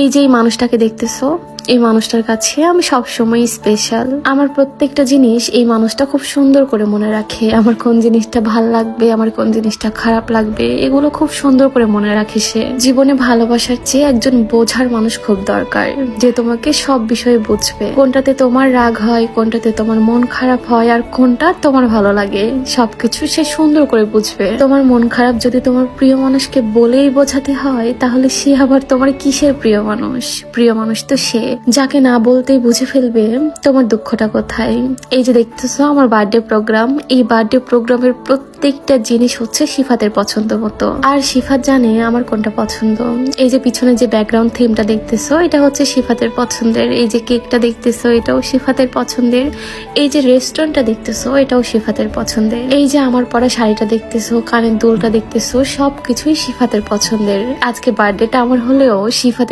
এই যে এই মানুষটাকে দেখতেছো, এই মানুষটার কাছে আমি সবসময় স্পেশাল। আমার প্রত্যেকটা জিনিস এই মানুষটা খুব সুন্দর করে মনে রাখে। আমার কোন জিনিসটা ভাল লাগবে, আমার কোন জিনিসটা খারাপ লাগবে, এগুলো খুব সুন্দর করে মনে রাখে সে। জীবনে ভালোবাসার চেয়ে একজন বোঝার মানুষ খুব দরকার, যে তোমাকে সব বিষয়ে বুঝবে, কোনটাতে তোমার রাগ হয়, কোনটাতে তোমার মন খারাপ হয়, আর কোনটা তোমার ভালো লাগে, সবকিছু সে সুন্দর করে বুঝবে। তোমার মন খারাপ যদি তোমার প্রিয় মানুষকে বলেই বোঝাতে হয়, তাহলে সে আবার তোমার কিসের প্রিয় মানুষ? প্রিয় মানুষ তো সে যাকে না বলতেই বুঝে ফেলবে তোমার দুঃখটা কোথায়। এই যে দেখতেছো আমার বার্থডে প্রোগ্রাম, এই বার্থডে প্রোগ্রামের প্রত্যেকটা জিনিস হচ্ছে শিফাতের পছন্দ মতো, আর শিফাত জানে আমার কোনটা পছন্দ। এই যে পিছনে যে ব্যাকগ্রাউন্ড থিমটা দেখতেছো, এটা হচ্ছে শিফাতের পছন্দের। এই যে কেকটা দেখতেছো, এটাও শিফাতের পছন্দের। এই যে রেস্টুরেন্টটা দেখতেছো, এটাও শিফাতের পছন্দের। এই যে আমার পরা শাড়িটা দেখতেছো, কানের দুলটা দেখতেছো, সবকিছুই শিফাতের পছন্দের। আজকে বার্থডেটা আমার হলেও শিফাতের